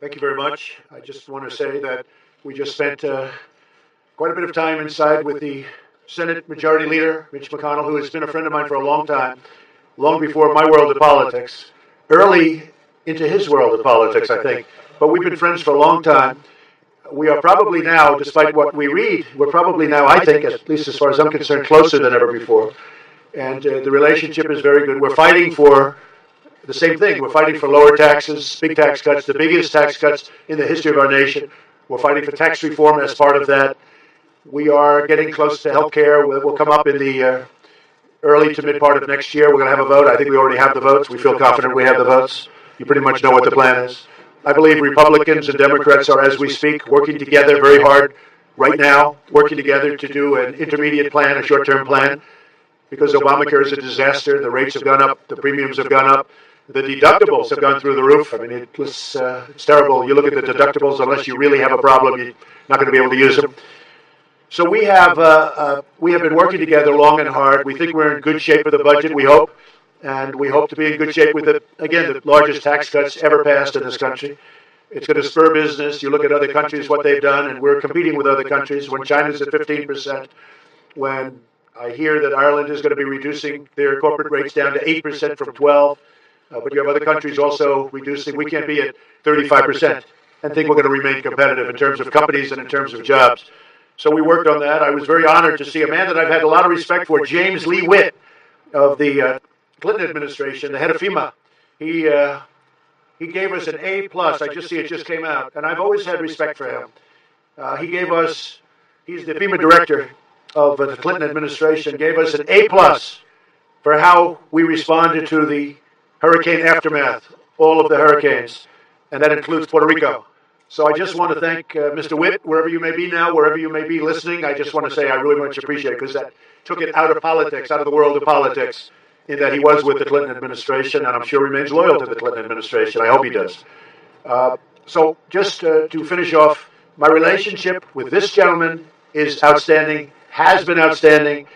Thank you very much. I just want to say that we just spent quite a bit of time inside with the Senate Majority Leader, Mitch McConnell, who has been a friend of mine for a long time, long before my world of politics, early into his world of politics, I think. But we've been friends for a long time. We are probably now, despite what we read, we're probably now, I think, at least as far as I'm concerned, closer than ever before. And the relationship is very good. We're fighting for the same thing. We're fighting for lower taxes, big tax cuts, the biggest tax cuts in the history of our nation. We're fighting for tax reform as part of that. We are getting close to health care. We'll come up in the early to mid part of next year. We're going to have a vote. I think we already have the votes. We feel confident we have the votes. You pretty much know what the plan is. I believe Republicans and Democrats are, as we speak, working together very hard right now, working together to do an intermediate plan, a short-term plan, because Obamacare is a disaster. The rates have gone up. The premiums have gone up. The deductibles have gone through the roof. I mean, it's terrible. You look at the deductibles, unless you really have a problem, you're not going to be able to use them. So we have been working together long and hard. We think we're in good shape with the budget, we hope. And we hope to be in good shape with, the largest tax cuts ever passed in this country. It's going to spur business. You look at other countries, what they've done, and we're competing with other countries. When China's at 15%, when I hear that Ireland is going to be reducing their corporate rates down to 8% from 12%. But you have other countries also reducing. We can't be at 35% and think we're going to remain competitive in terms of companies and in terms of jobs. So we worked on that. I was very honored to see a man that I've had a lot of respect for, James Lee Witt of the Clinton administration, the head of FEMA. He gave us an A+. I just see it just came out. And I've always had respect for him. He's the FEMA director of the Clinton administration, gave us an A+ for how we responded to the hurricane aftermath, all of the hurricanes, and that includes Puerto Rico. So I just want to thank Mr. Witt, wherever you may be now, wherever you may be listening. I just want to say I really much appreciate it because that took it out of politics, out of the world of politics, in that he was with the Clinton administration, and I'm sure remains loyal to the Clinton administration. I hope he does. So just to finish off, my relationship with this gentleman is outstanding, has been outstanding.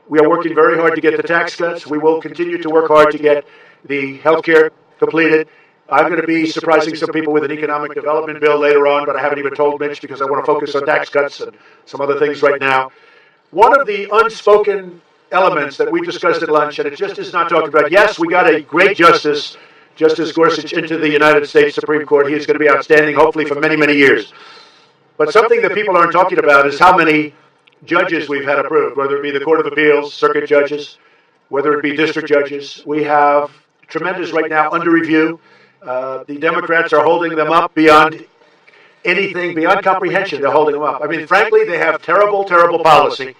We are working very hard to get the tax cuts. We will continue to work hard to get the health care completed. I'm going to be surprising some people with an economic development bill later on, but I haven't even told Mitch because I want to focus on tax cuts and some other things right now. One of the unspoken elements that we discussed at lunch, and it just is not talked about, yes, we got a great Justice Gorsuch, into the United States Supreme Court. He is going to be outstanding, hopefully, for many, many years. But something that people aren't talking about is how many judges we've had approved, whether it be the Court of Appeals, circuit judges, whether it be district judges. We have tremendous right now under review. The Democrats are holding them up beyond anything, beyond comprehension. They're holding them up. I mean, frankly, they have terrible policy,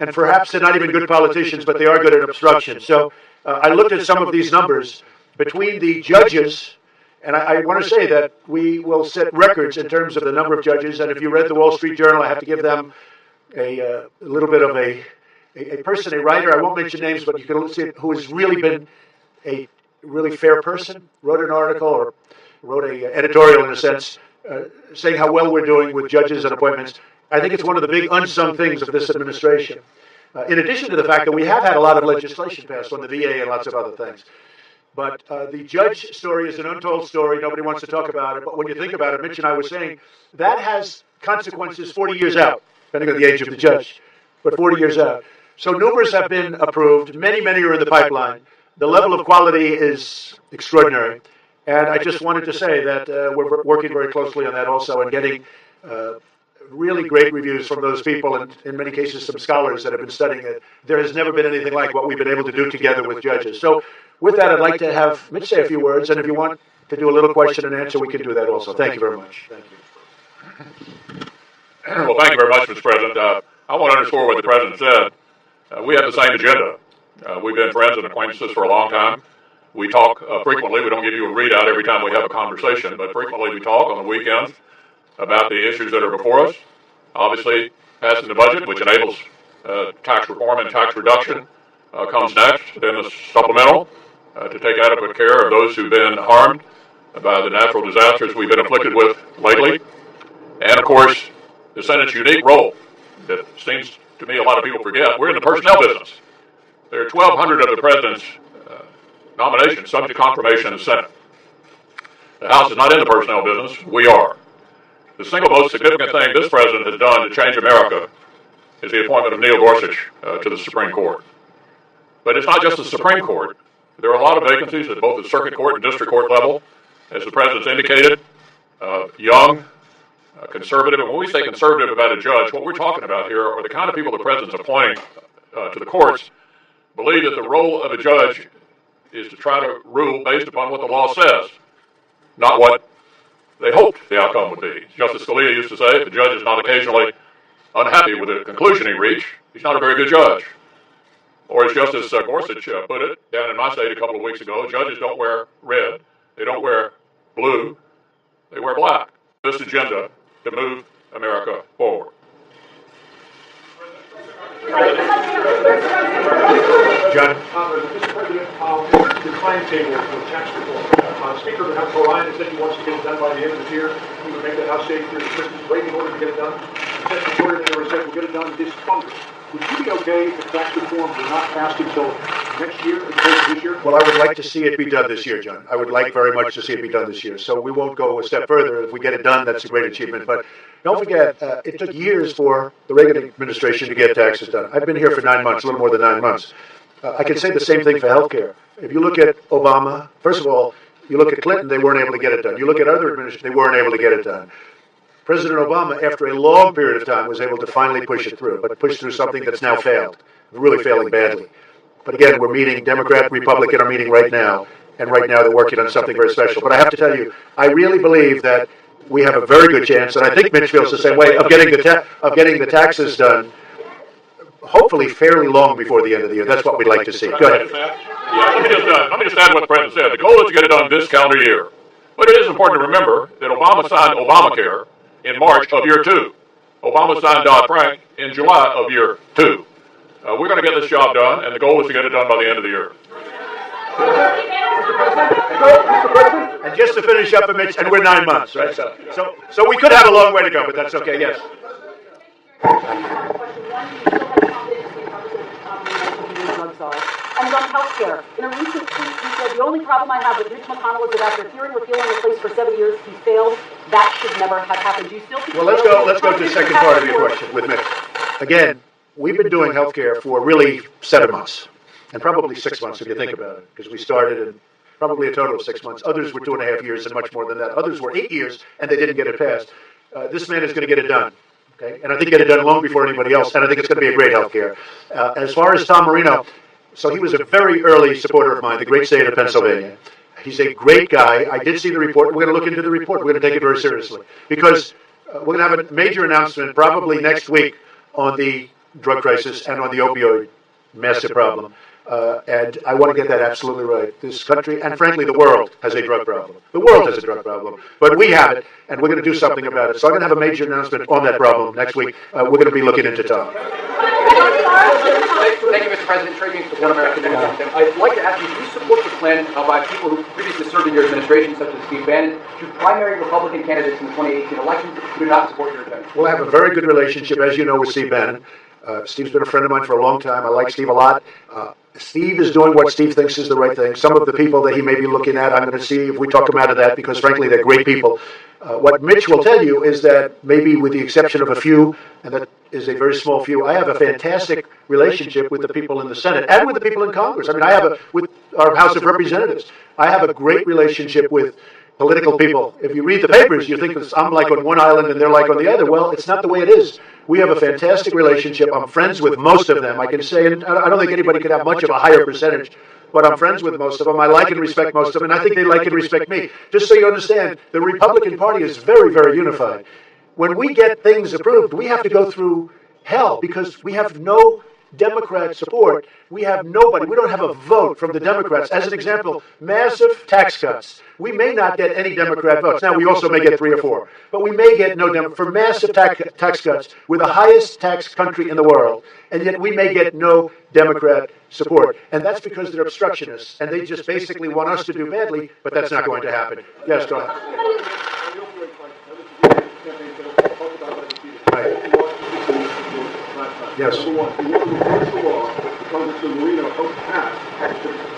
and perhaps they're not even good politicians, but they are good at obstruction. So I looked at some of these numbers between the judges, and I want to say that we will set records in terms of the number of judges. And if you read the Wall Street Journal, I have to give them a little bit of a person, a writer, I won't mention names, but you can see who has really been a really fair person, wrote an article or wrote an editorial in a sense, saying how well we're doing with judges and appointments. I think it's one of the big unsung things of this administration. In addition to the fact that we have had a lot of legislation passed on the VA and lots of other things. But the judge story is an untold story. Nobody wants to talk about it. But when you think about it, Mitch and I were saying, that has consequences 40 years out, depending on the age of the judge, but 40 years out. So numerous have been approved. Many are in the pipeline. The level of quality is extraordinary. And I just wanted to say that we're working very closely on that also and getting really great reviews from those people and in many cases some scholars that have been studying it. There has never been anything like what we've been able to do together with judges. So with that, I'd like to have Mitch say a few words. And if you want to do a little question and answer, we can do that also. Thank you very much. Thank you. Well, thank you very much, Mr. President. I want to underscore what the President said. We have the same agenda. We've been friends and acquaintances for a long time. We talk frequently. We don't give you a readout every time we have a conversation, but frequently we talk on the weekends about the issues that are before us. Obviously, passing the budget, which enables tax reform and tax reduction, comes next. Then the supplemental to take adequate care of those who've been harmed by the natural disasters we've been afflicted with lately. And, of course, the Senate's unique role that seems to me a lot of people forget. We're in the personnel business. There are 1,200 of the President's nominations subject to confirmation in the Senate. The House is not in the personnel business. We are. The single most significant thing this president has done to change America is the appointment of Neil Gorsuch to the Supreme Court. But it's not just the Supreme Court. There are a lot of vacancies at both the circuit court and district court level, as the president's indicated. Young, conservative, and when we say conservative about a judge, what we're talking about here are the kind of people the president's appointing to the courts believe that the role of a judge is to try to rule based upon what the law says, not what they hoped the outcome would be. Justice Scalia used to say, if a judge is not occasionally unhappy with the conclusion he reached, he's not a very good judge. Or as Justice Gorsuch put it down in my state a couple of weeks ago, judges don't wear red, they don't wear blue, they wear black. This agenda to move America forward. John? Mr. President, where's the timetable for tax reform? Speaker of the House, Ryan, said he wants to get it done by the end of this year. He would make the House safe through the Christmas break in order to get it done. The Justice Coordinator said we'll get it done this Congress. Would you be okay if tax reforms were not passed until next year as opposed to this year? Well, I would like to see it be done this year, John. I would like very much to see it be done this year. So we won't go a step further. If we get it done, that's a great achievement. But don't forget, it took years for the Reagan administration to get taxes done. I've been here for 9 months, a little more than 9 months. I can say the same thing for health care. If you look at Obama, first of all, you look at Clinton, they weren't able to get it done. You look at other administrations, they weren't able to get it done. President Obama, after a long period of time, was able to finally push it through, but push through something that's now failed, really failing badly. But again, we're meeting, Democrat, Republican are meeting right now, and right now they're working on something very special. But I have to tell you, I really believe that we have a very good chance, and I think Mitch feels the same way, of getting the taxes done, hopefully fairly long before the end of the year. That's what we'd like to see. Go ahead. Yeah, let me just add what the president said. The goal is to get it done this calendar year. But it is important to remember that Obama signed Obamacare in March of year 2. Obama signed Dodd-Frank in July of year 2. We're going to get this job done, and the goal is to get it done by the end of the year. And just to finish up, Mitch, and we're 9 months, right? So we could have a long way to go, but that's okay. Yes. And on health care. In a recent tweet, he said, the only problem I have with Mitch McConnell is that after hearing repealing the place for 7 years, he failed. That should never have happened. Do you still think? Well, let's go to the second part of your question with Mitch. Again, we've been doing health care for really 7 months, and probably 6 months if you think about it, because we started in probably a total of 6 months. Others were 2.5 years and much more than that. Others were 8 years, and they didn't get it passed. This man is going to get it done. Okay? And I think get it done long before anybody else, and I think it's going to be a great health care. As far as Tom Marino, so he was a very early supporter of mine, the great state of Pennsylvania. He's a great guy. I did see the report. We're going to look into the report. We're going to take it very seriously because we're going to have a major announcement probably next week on the drug crisis and on the opioid massive problem. And I want to get that absolutely right. This country, and frankly, the world has a drug problem. The world has a drug problem, but we have it, and we're going to do something about it. So I'm going to have a major announcement on that problem next week. We're going to be looking into Tom. Thank you, Mr. President. Trey Beams with One American News. I'd like to ask you, do you support the plan by people who previously served in your administration, such as Steve Bannon, to primary Republican candidates in the 2018 elections who do not support your agenda? Well, I have a very good relationship, as you know, with Steve Bannon. Steve's been a friend of mine for a long time. I like Steve a lot. Steve is doing what Steve thinks is the right thing. Some of the people that he may be looking at, I'm going to see if we talk him out of that because, frankly, they're great people. What Mitch will tell you is that maybe with the exception of a few, and that is a very small few, I have a fantastic relationship with the people in the Senate and with the people in Congress. I mean, with our House of Representatives. I have a great relationship with political people. If you read the papers, you think I'm like on one island and they're like on the other. Well, it's not the way it is. We have a fantastic relationship. I'm friends with most of them. I can say, and I don't think anybody could have much of a higher percentage, but I'm friends with most of them. I like and respect most of them, and I think they like and respect me. Just so you understand, the Republican Party is very, very unified. When we get things approved, we have to go through hell because we have no Democrat support. We have nobody. We don't have a vote from the Democrats. As an example, massive tax cuts. We may not get any Democrat votes. Now, we also may get 3 or 4. But we may get no Democrat for massive tax cuts. We're the highest tax country in the world. And yet we may get no Democrat support. And that's because they're obstructionists. And they just basically want us to do badly, but that's not going to happen. Yes, go ahead. Right. Yes. Number one, you want to reverse the law that Congressman Marino helped pass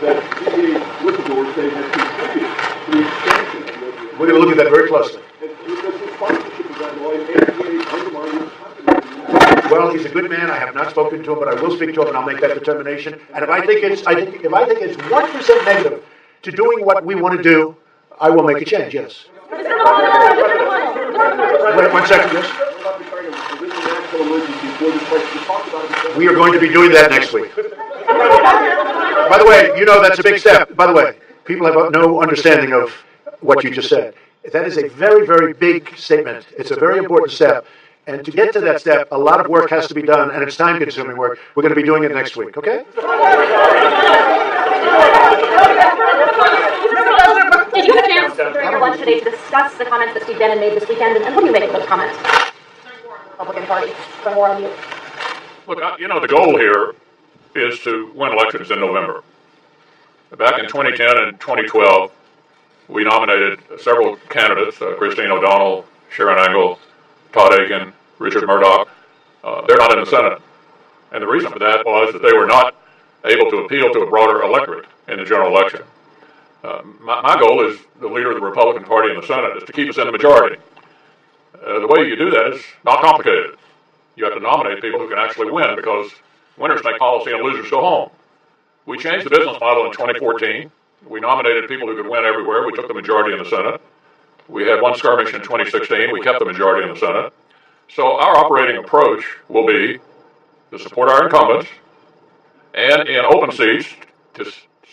that DA whistleblowers say has contributed to the expansion of the We're going to look at that very closely. Well, he's a good man. I have not spoken to him, but I will speak to him, and I'll make that determination. And if I think it's 1% negative to doing what we want to do, I will make a change. Yes. Wait 1 second. Yes. We are going to be doing that next week. By the way, you know that's a big step. By the way, people have no understanding of what you just said. That is a very, very big statement. It's a very important step. And to get to that step, a lot of work has to be done, and it's time-consuming work. We're going to be doing it next week, okay? Did you have a chance during your lunch today to discuss the comments that Steve Bannon made this weekend, and what do you make of those comments? Republican Party, for more on you. Look, the goal here is to win elections in November. Back in 2010 and 2012, we nominated several candidates, Christine O'Donnell, Sharon Angle, Todd Akin, Richard Murdoch. They're not in the Senate. And the reason for that was that they were not able to appeal to a broader electorate in the general election. My goal as the leader of the Republican Party in the Senate is to keep us in the majority. The way you do that is not complicated. You have to nominate people who can actually win, because winners make policy and losers go home. We changed the business model in 2014. We nominated people who could win everywhere. We took the majority in the Senate. We had one skirmish in 2016. We kept the majority in the Senate. So our operating approach will be to support our incumbents, and in open seats to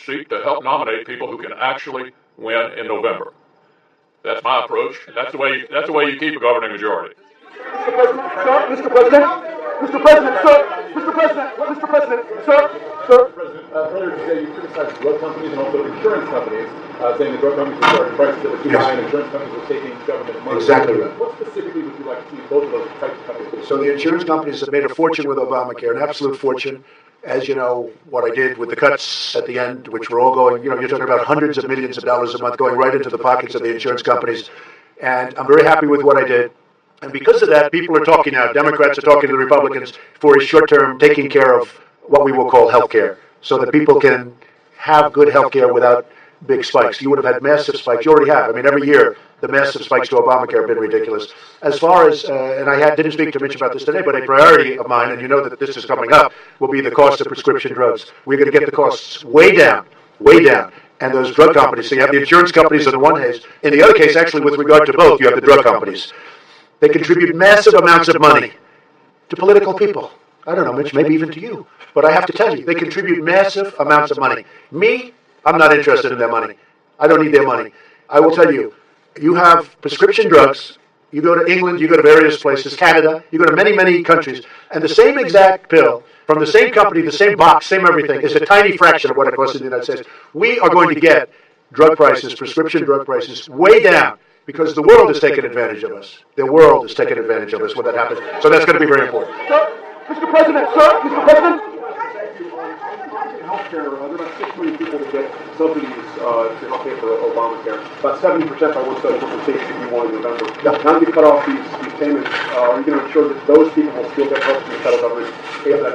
seek to help nominate people who can actually win in November. That's my approach. That's the way you keep a governing majority. Mr. President, earlier today you criticized drug companies and also insurance companies, saying the drug companies were charging prices that were too high and insurance companies were taking government money. Exactly right. What specifically would you like to see both of those types of companies do? So the insurance companies have made a fortune with Obamacare, an absolute fortune. As you know, what I did with the cuts at the end, which were all going, you're talking about hundreds of millions of dollars a month going right into the pockets of the insurance companies. And I'm very happy with what I did. And because of that, people are talking now. Democrats are talking to the Republicans for a short-term taking care of what we will call health care, so that people can have good health care without big spikes. You would have had massive spikes. You already have. I mean, every year, the massive spikes to Obamacare have been ridiculous. As far as, and I didn't speak to Mitch about this today, but a priority of mine, and you know that this is coming up, will be the cost of prescription drugs. We're going to get the costs way down. And those drug companies, so you have the insurance companies in the one case. In the other case, actually, with regard to both, you have the drug companies. They contribute massive amounts of money to political people. I don't know, Mitch, maybe even to you. But I have to tell you, they contribute massive amounts of money. Me, I'm not interested in their money. I don't need their money. I will tell you, you have prescription drugs. You go to England, you go to various places, Canada, you go to many, many countries, and the same exact pill from the same company, the same box, same everything, is a tiny fraction of what it costs in the United States. We are going to get drug prices, prescription drug prices, way down, because the world is taking advantage of us. The world is taking advantage of us when that happens. So that's going to be very important. Mr. President, Mr. President. Healthcare, there are about 6 million people that get subsidies to help pay for Obamacare. About 70% by one study from states that you want in November. Now that you cut off these payments, are you going to ensure that those people will still get help from the federal government?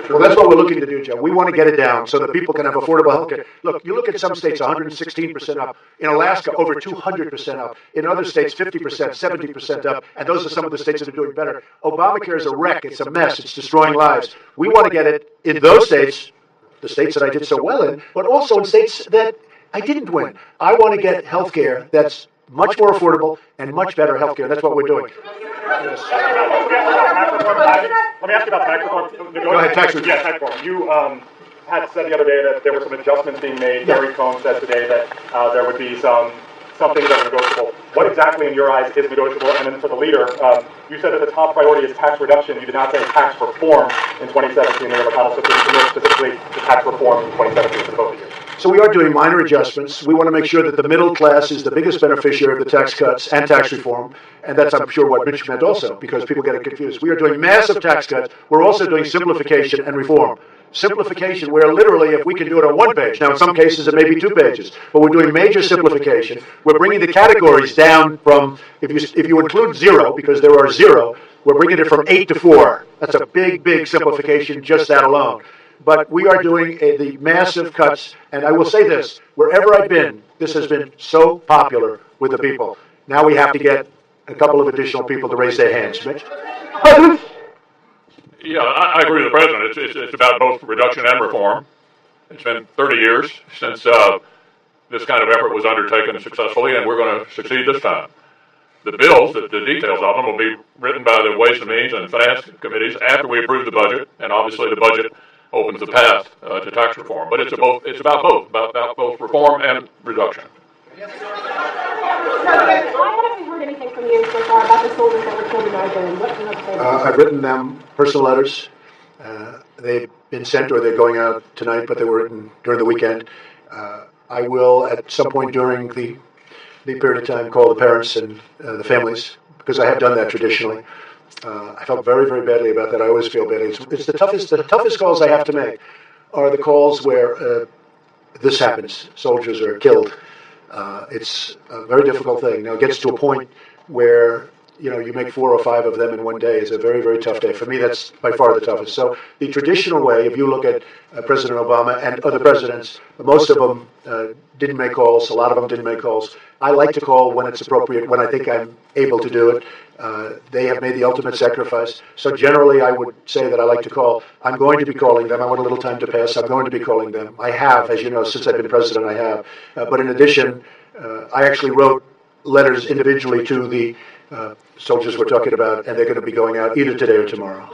Well, that's what we're looking to do, Joe. We want to get it down so that people can have affordable health care. Look, you look at some states, 116% up. In Alaska, over 200% up. In other states, 50%, 70% up. And those are some of the states that are doing better. Obamacare is a wreck. It's a mess. It's destroying lives. We want to get it in those states, the states that I did so well in, but also in states that I didn't win. I want to get health care that's much more affordable and much better health care. That's what we're doing. Yes. Let me ask you about tax reform. Go ahead, tax reform. Yeah, tax reform. You had said the other day that there were some adjustments being made. Yeah. Gary Cohn said today that there would be some things that are negotiable. What exactly, in your eyes, is negotiable? And then for the leader, you said that the top priority is tax reduction. You did not say tax reform in 2017. Mayor McConnell said specifically the tax reform in 2017 for both of you. So we are doing minor adjustments. We want to make sure that the middle class is the biggest beneficiary of the tax cuts and tax reform. And that's, I'm sure, what Mitch meant also, because people get it confused. We are doing massive tax cuts. We're also doing simplification and reform. Simplification, where literally, if we can do it on one page, now in some cases it may be 2 pages, but we're doing major simplification. We're bringing the categories down from, if you include 0, because there are 0, we're bringing it from 8 to 4. That's a big, big simplification, just that alone. But we are doing the massive cuts, and I will say this, wherever I've been, this has been so popular with the people. Now we have to get a couple of additional people to raise their hands. Mitch? Yeah, I agree with the president. It's about both reduction and reform. It's been 30 years since this kind of effort was undertaken successfully, and we're going to succeed this time. The bills, the details of them, will be written by the Ways and Means and Finance committees after we approve the budget, and obviously the budget opens the path to tax reform. But it's about both reform and reduction. Why haven't we heard anything from you so far about the soldiers that were killed in Ireland? What do you have to say about that? I've written them personal letters. They've been sent or they're going out tonight, but they were written during the weekend. I will, at some point during the period of time, call the parents and the families, because I have done that traditionally. I felt very, very badly about that. I always feel badly. It's the toughest calls I have to make are the calls where this happens. Soldiers are killed. It's a very difficult thing. Now, it gets to a point where, you make 4 or 5 of them in one day is a very, very tough day. For me, that's by far the toughest. So the traditional way, if you look at President Obama and other presidents, most of them didn't make calls. A lot of them didn't make calls. I like to call when it's appropriate, when I think I'm able to do it. They have made the ultimate sacrifice. So generally, I would say that I like to call. I'm going to be calling them. I want a little time to pass. I'm going to be calling them. I have, as you know, since I've been president, I have. But in addition, I actually wrote letters individually to the soldiers we're talking about, and they're going to be going out either today or tomorrow.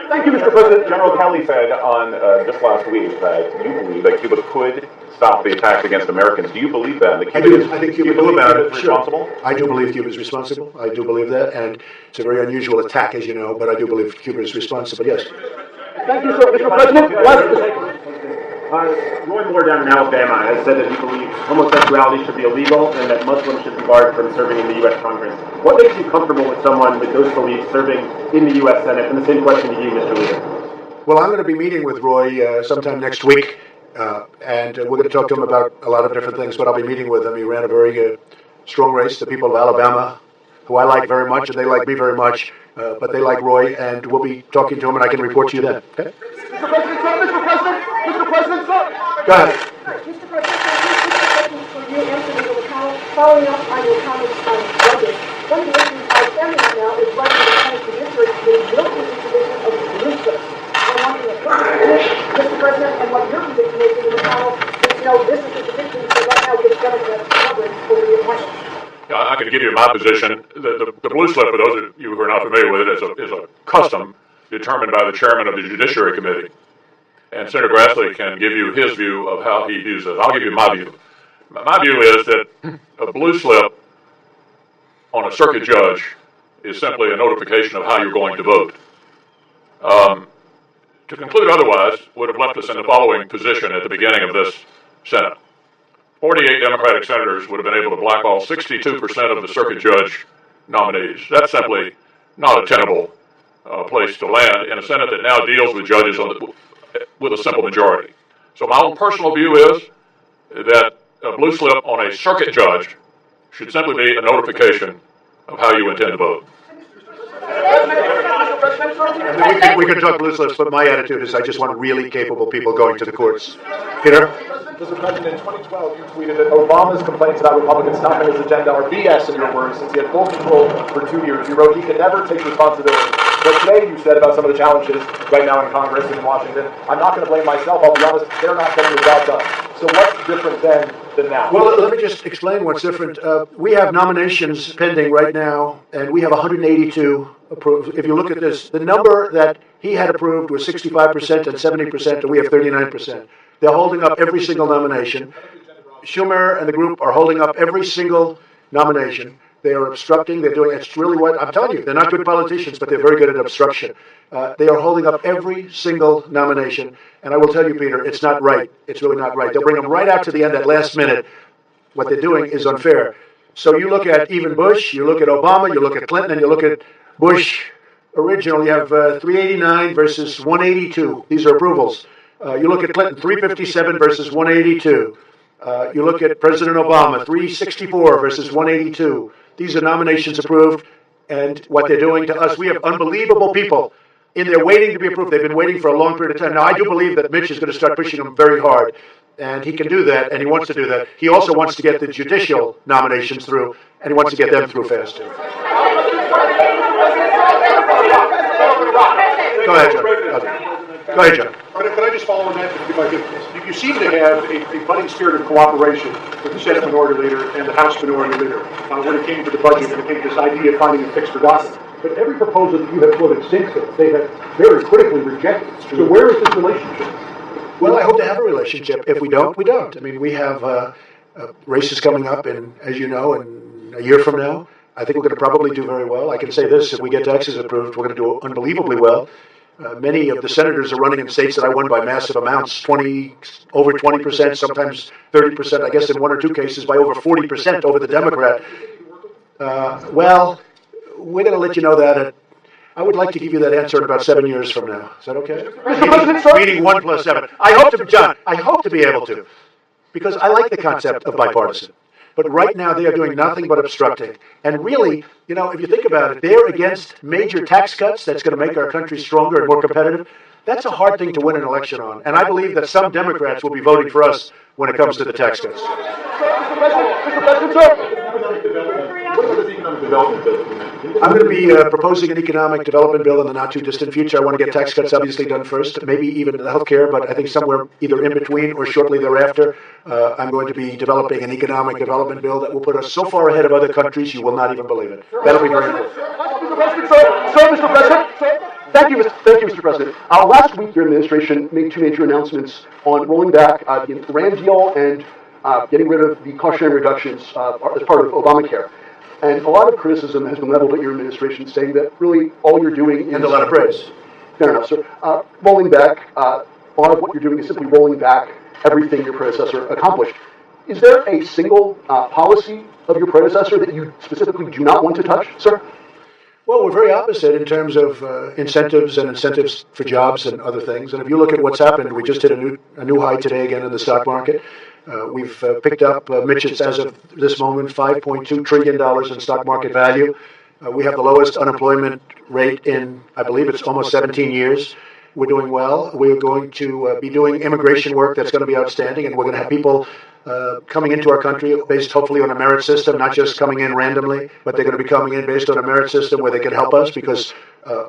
Thank you, Mr. President. General Kelly said on just last week that you believe that Cuba could stop the attacks against Americans. Do you believe that? I think Cuba knew about it. Responsible? Sure. I do believe Cuba is responsible. I do believe that, and it's a very unusual attack, as you know, but I do believe Cuba is responsible, yes. Thank you, sir. Mr. President. Roy Moore down in Alabama has said that he believes homosexuality should be illegal and that Muslims should be barred from serving in the U.S. Congress. What makes you comfortable with someone with those beliefs serving in the U.S. Senate? And the same question to you, Mr. Leader. Well, I'm going to be meeting with Roy sometime next week, and we're going to talk to him about a lot of different things, but I'll be meeting with him. He ran a very strong race. The people of Alabama, who I like very much, and they like me very much, but they like Roy, and we'll be talking to him, and I can report to you then. Okay? Mr. President, sir! Go ahead. Mr. President, for you, Anthony McConnell, following up on your comments on budget. One of the issues outstanding right now is whether the Senate Judiciary Committee will be in position of blue slips. I'm wondering Mr. President, and what your position is, Mr. McConnell, is, this is the position that right now gives Democrats coverage over the appointment. I can give you my position. The blue slip, for those of you who are not familiar with it, is a custom determined by the chairman of the Judiciary Committee. And Senator Grassley can give you his view of how he views it. I'll give you my view. My view is that a blue slip on a circuit judge is simply a notification of how you're going to vote. To conclude otherwise would have left us in the following position at the beginning of this Senate. 48 Democratic senators would have been able to blackball 62% of the circuit judge nominees. That's simply not a tenable place to land in a Senate that now deals with judges with a simple majority. So my own personal view is that a blue slip on a circuit judge should simply be a notification of how you intend to vote. We can talk blue slips, but my attitude is I just want really capable people going to the courts. Peter? Mr. President, in 2012, you tweeted that Obama's complaints about Republicans stopping his agenda are BS, in your words, since he had full control for 2 years. You wrote he could never take responsibility. But today you said about some of the challenges right now in Congress and in Washington, I'm not going to blame myself. I'll be honest, they're not getting the job done. So what's different then than now? Well, let me just explain what's different. We have nominations pending right now, and we have 182 approved. If you look at this, the number that he had approved was 65% and 70%, and we have 39%. They're holding up every single nomination. Schumer and the group are holding up every single nomination. They are obstructing. They're doing. It's really what I'm telling you. They're not good politicians, but they're very good at obstruction. They are holding up every single nomination. And I will tell you, Peter, it's not right. It's really not right. They'll bring them right out to the end at last minute. What they're doing is unfair. So you look at even Bush, you look at Obama, you look at Clinton, and you look at Bush original. You have 389 versus 182. These are approvals. You look at Clinton, 357 versus 182. You look at President Obama, 364 versus 182. These are nominations approved, and what they're doing to us, we have unbelievable people in there waiting to be approved. They've been waiting for a long period of time. Now, I do believe that Mitch is going to start pushing them very hard. and he can do that, and he wants to do that. He also wants to get the judicial nominations through, and he wants to get them through fast too. Go ahead, John. Go ahead, John. Could I just follow on that, if I could? You seem to have a budding spirit of cooperation with the Senate Minority Leader and the House Minority Leader when it came to the budget, when it came to this idea of finding a fix for DACA. But every proposal that you have floated since then, they have very critically rejected. So where is this relationship? Well, I hope to have a relationship. If we don't, we don't. I mean, we have races coming up, and as you know, in a year from now, I think we're going to probably do very well. I can say this: if we get taxes approved, we're going to do unbelievably well. Many of the senators are running in states that I won by massive amounts, over 20%, sometimes 30%, I guess in one or two cases by over 40% over the Democrat. Well, we're going to let you know that. I would like to give you that answer in about 7 years from now. Is that okay? Meaning 1 plus 7. I hope to, John, I hope to be able to, because I like the concept of bipartisan. But right now, they are doing nothing but obstructing. And really, you know, if you think about it, they're against major tax cuts that's going to make our country stronger and more competitive. That's a hard thing to win an election on. And I believe that some Democrats will be voting for us when it comes to the tax cuts. I'm going to be proposing an economic development bill in the not too distant future. I want to get tax cuts obviously done first, maybe even the health care, but I think somewhere either in between or shortly thereafter, I'm going to be developing an economic development bill that will put us so far ahead of other countries you will not even believe it. That'll be very important. Mr. President. Thank you, Mr. President. Last week, your administration made two major announcements on rolling back the Iran deal and getting rid of the cost-sharing reductions as part of Obamacare. And a lot of criticism has been leveled at your administration, saying that really all you're doing is... And a lot of praise. Fair enough, sir. Rolling back, a lot of what you're doing is simply rolling back everything your predecessor accomplished. Is there a single policy of your predecessor that you specifically do not want to touch, sir? Well, we're very opposite in terms of incentives and incentives for jobs and other things. And if you look at what's happened, we just hit a new high today again in the stock market. We've picked up, Mitch, as of this moment, $5.2 trillion in stock market value. We have the lowest unemployment rate in, I believe it's almost 17 years. We're doing well. We're going to be doing immigration work that's going to be outstanding, and we're going to have people coming into our country based hopefully on a merit system, not just coming in randomly, but they're going to be coming in based on a merit system where they can help us, because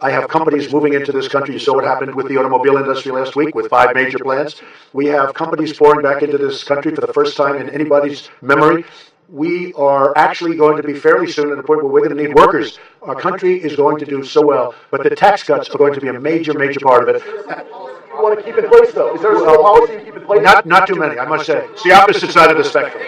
I have companies moving into this country. You saw what happened with the automobile industry last week with 5 major plants. We have companies pouring back into this country for the first time in anybody's memory. We are actually going to be fairly soon at the point where we're going to need workers. Our country is going to do so well, but the tax cuts are going to be a major, major part of it. You want to keep in place, though? Is there a policy you keep in place? Not too many, I must say. It's the opposite side of the spectrum.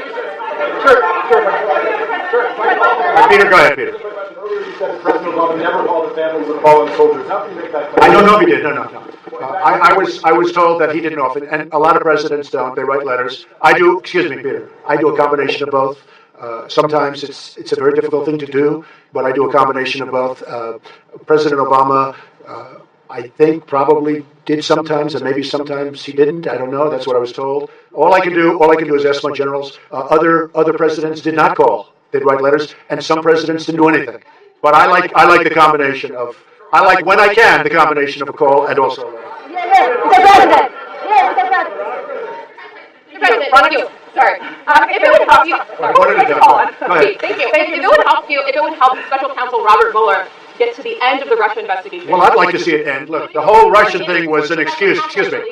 Peter, go ahead, Peter. Earlier you said President Obama never called the families of fallen soldiers. How can you make that claim? I don't know if he did. No. I was told that he didn't often, and a lot of presidents don't. They write letters. I do. Excuse me, Peter. I do a combination of both. Sometimes it's a very difficult thing to do, but I do a combination of both. President Obama, I think, probably did sometimes, and maybe sometimes he didn't. I don't know. That's what I was told. All I can do is ask my generals. Other presidents did not call. They'd write letters, and some presidents didn't do anything. But I like the combination of. I like, when I can, the combination of a call and also. Mr. President. Mr. President, thank you. Sorry. If it would help you. Thank you. If it would help Special Counsel Robert Mueller get to the end of the Russia investigation. Well, I'd like to see it end. Look, the whole Russian thing was an excuse. Excuse me.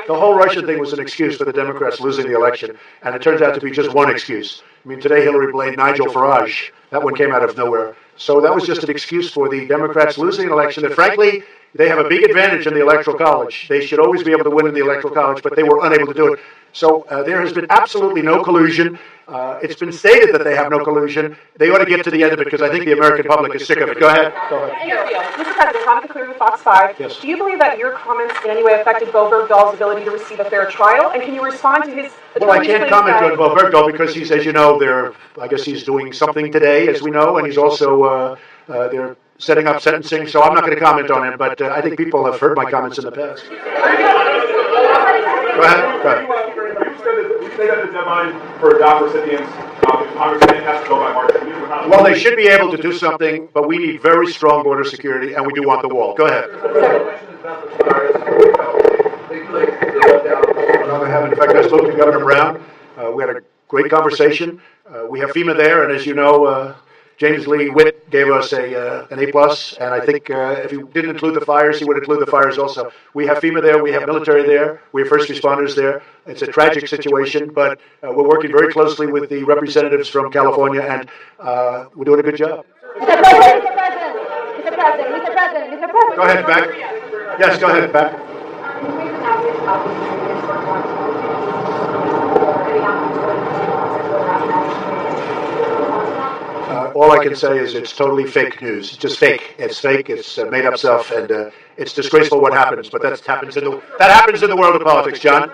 The whole Russian thing was an excuse for the Democrats losing the election, and it turns out to be just one excuse. I mean, today Hillary blamed Nigel Farage. That one came out of nowhere. So that was just an excuse for the Democrats losing an election that, frankly, they have a big advantage in the Electoral College. They should always be able to win in the Electoral College, but they were unable to do it. So there has been absolutely no collusion. It's been stated that they have no collusion. They ought to get to the end of it, because I think the American public is sick of it. Go ahead. Mr. President, Hanukkah Cleary with Fox 5. Yes. Do you believe that your comments in any way affected Bo Bergdahl's ability to receive a fair trial? And can you respond to his... Well, I can't comment on Bo Bergdahl because he's, as you know, I guess he's doing something today, as we know, and he's also, they're setting up sentencing, so I'm not going to comment on him, but I think people have heard my comments in the past. Go ahead. You say that the deadline for DACA recipients, Congress has to go by March. Well, they should be able to do something, but we need very strong border security, and we do want the wall. Go ahead. Another have. In fact, I spoke to Governor Brown. We had a great conversation. We have FEMA there, and as you know, James Lee Witt gave us an A+, and I think if he didn't include the fires, he would include the fires also. We have FEMA there, we have military there, we have first responders there. It's a tragic situation, but we're working very closely with the representatives from California, and we're doing a good job. Mr. President. Go ahead, Beck. Yes, go ahead, Beck. All I can say is it's totally fake news. It's just fake. It's fake. It's made up stuff, and it's disgraceful what happens. But that happens in the world of politics, John.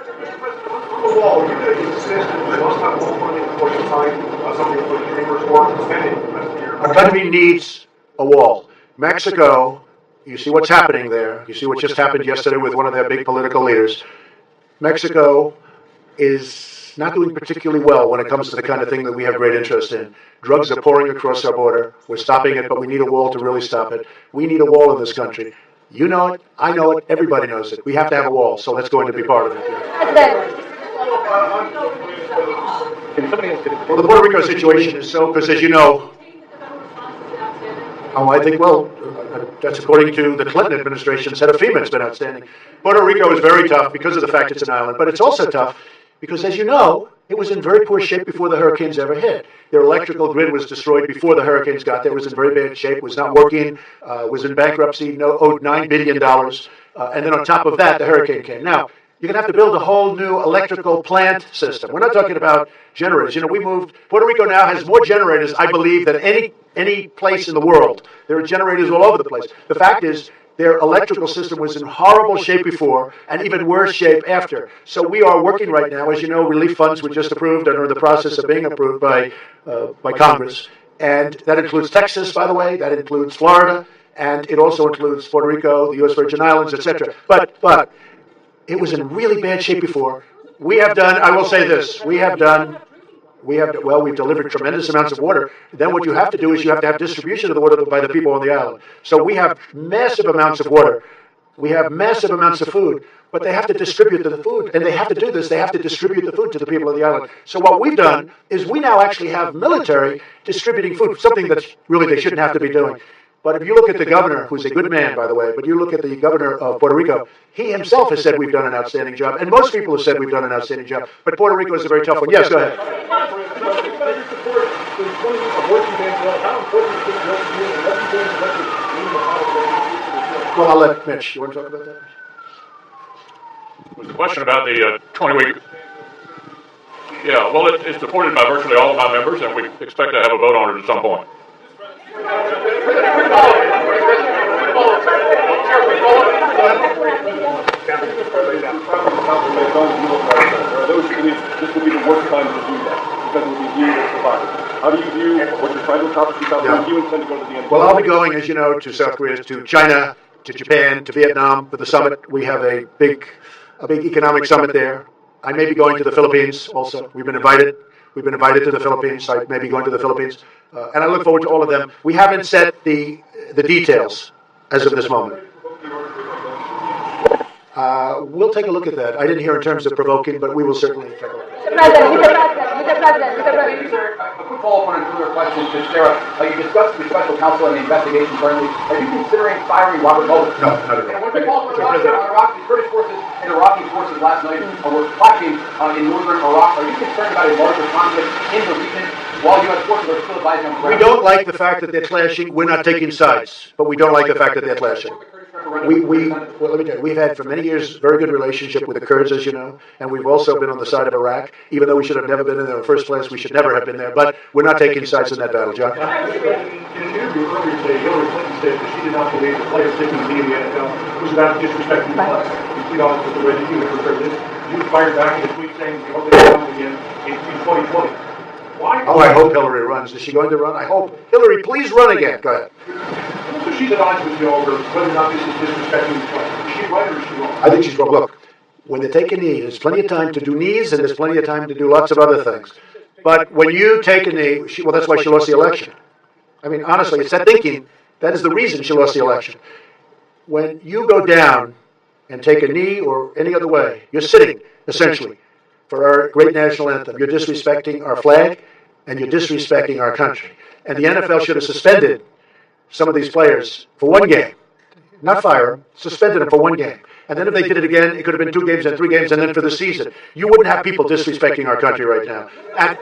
Our country needs a wall. Mexico, you see what's happening there. You see what just happened yesterday with one of their big political leaders. Mexico is not doing particularly well when it comes to the kind of thing that we have great interest in. Drugs are pouring across our border. We're stopping it, but we need a wall to really stop it. We need a wall in this country. You know it. I know it. Everybody knows it. We have to have a wall, so that's going to be part of it. Well, the Puerto Rico situation is so, because as you know, I think, that's according to the Clinton administration's head of FEMA. It's been outstanding. Puerto Rico is very tough because of the fact it's an island, but it's also tough because, as you know, it was in very poor shape before the hurricanes ever hit. Their electrical grid was destroyed before the hurricanes got there. It was in very bad shape, was not working, was in bankruptcy, owed $9 billion. And then on top of that, the hurricane came. Now, you're going to have to build a whole new electrical plant system. We're not talking about generators. You know, Puerto Rico now has more generators, I believe, than any place in the world. There are generators all over the place. The fact is, their electrical system was in horrible shape before and even worse shape after. So we are working right now. As you know, relief funds were just approved and are in the process of being approved by Congress. And that includes Texas, by the way. That includes Florida. And it also includes Puerto Rico, the U.S. Virgin Islands, etc. But it was in really bad shape before. We have done, I will say this, we've delivered tremendous amounts of water. Then what you have to do is you have to have distribution of the water by the people on the island. So we have massive amounts of water. We have massive amounts of food, but they have to distribute the food. And they have to do this. They have to distribute the food to the people on the island. So what we've done is we now actually have military distributing food, something that really they shouldn't have to be doing. But if you look at the governor, who's a good man, by the way, but you look at the governor of Puerto Rico, he himself has said we've done an outstanding job, and most people have said we've done an outstanding job. But Puerto Rico is a very tough one. Yes, go ahead. Well, I'll let Mitch. You want to talk about that? Was the question about the 20-week? Yeah, well, it's supported by virtually all of my members, and we expect to have a vote on it at some point. This would be the worst time to do that because it would be viewed as survival. How do you view what you're trying to accomplish? How do you intend to go to the end? Well, I'll be going, as you know, to South Korea, to China, to Japan, to Vietnam for the summit. We have a big economic summit there. I may be going to the Philippines also. We've been invited to the Philippines. I may be going to the Philippines. And I look forward to all of them. We haven't set the details as of this moment. We'll take a look at that. I didn't hear in terms of provoking, but we will certainly take a look at it. A quick follow-up on another question to Sarah. You discussed the special counsel and the investigation currently. Are you considering firing Robert Mueller? No, not at all. And when we called for the Kurdish forces and Iraqi forces last night were clashing in northern Iraq, are you concerned about a larger conflict in the region while U.S. forces are still advising on the ground? We don't like the fact that they're clashing. We're not taking sides, but we don't like the fact that they're clashing. Well, let me tell you, we've had for many years very good relationship with the Kurds, as you know, and we've also been on the side of Iraq. Even though we should have never been in there in the first place, we should never have been there. But we're not taking sides in that battle, John. In an interview earlier today, Hillary Clinton said that she did not believe the players taking the knee in the NFL was about disrespecting the flag. You tweet on with the way that you were president. You fired back in a tweet saying you hope they come again in 2020. Why? Oh, I hope Hillary runs. Is she going to run? I hope. Hillary, please run again. Go ahead. So she's at odds with you over whether or not this is disrespecting the flag. Is she right or is she wrong? I think she's wrong. Look, when they take a knee, there's plenty of time to do knees and there's plenty of time to do lots of other things. But when you take a knee, that's why she lost the election. I mean, honestly, it's that thinking. That is the reason she lost the election. When you go down and take a knee or any other way, you're sitting, essentially, for our great national anthem. You're disrespecting our flag, and you're disrespecting our country. And the NFL should have suspended some of these players for one game. Not fire them, suspended them for one game. And then if they did it again, it could have been 2 games and 3 games, and then for the season. You wouldn't have people disrespecting our country right now.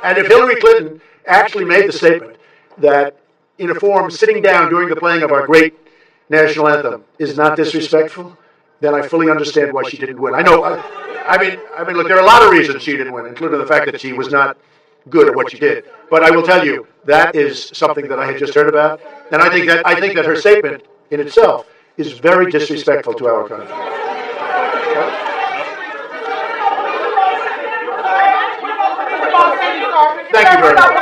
And if Hillary Clinton actually made the statement that, in a form, sitting down during the playing of our great national anthem is not disrespectful, then I fully understand why she didn't win. I know, I mean, look, there are a lot of reasons she didn't win, including the fact that she was not good at what she did. But I will tell you, that is something that I had just heard about, and I think that her statement in itself is very disrespectful to our country. Thank you very much.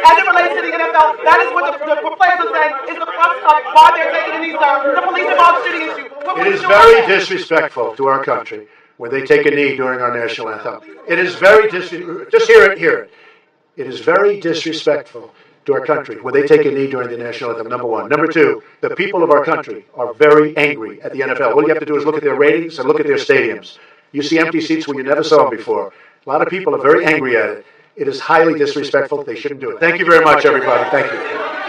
As it relates to the NFL, that is what the players are saying is the crux of why they're taking a knee, sir. The police involved shooting issue. It is very disrespectful to our country when they take a knee during our national anthem. It is very just hear it. It is very disrespectful to our country when they take a knee during the national anthem, number one. Number two, the people of our country are very angry at the NFL. All you have to do is look at their ratings and look at their stadiums. You see empty seats when you never saw them before. A lot of people are very angry at it. It is highly disrespectful. They shouldn't do it. Thank you very much, everybody. Thank you.